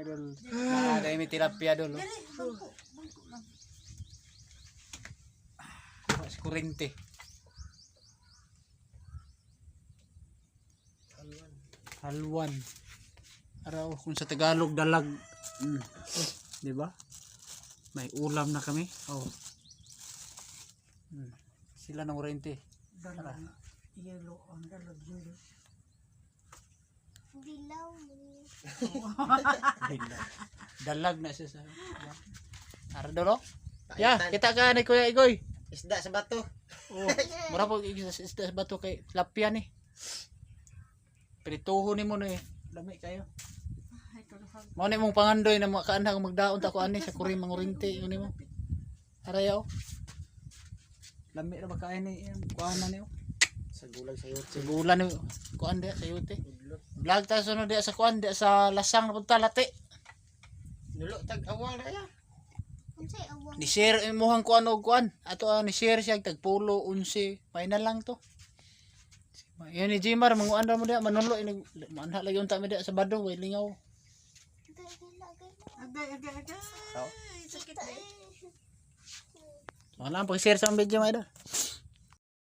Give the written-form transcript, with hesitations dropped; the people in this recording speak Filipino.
idol. Mga may tilapia dol. Mas kurente. Halwan. Araw kung sa Tagalog dalag. Di ba? May ulam na kami. Oh. Sila ng kurente. Yellow ang dalag yellow. Dilaw. Dalag na siya sa. Ara dolo? Ya, kita ka ni Kuya Igoy. Isda sa bato. Oh, mura po isda sa bato kay tilapia ni. Prituho ni mo ni. Lami kayo. Mao ni mong pangandoy na makaanha kung magdaon ta ko ani sa kuring mangurinti ni mo. Arayaw. Lami ra ba kain ni kuanan niyo? Sa gulang sa yote. Sigulan ni kuan dia sa yote. Vlog ta sunod dia sa kuan dia sa lasang na punta lati. Nulo tag awang ra ya. Unsay awang? Ni share imuhang kuan og kuan. Ato ni share siya tag pulo 11. Final lang to. Yan ni Jimar manguan ra mo dia manunlo ini manha lagi unta mi dia sa badong way lingaw. Agay. Wala pag share sa video mo idol.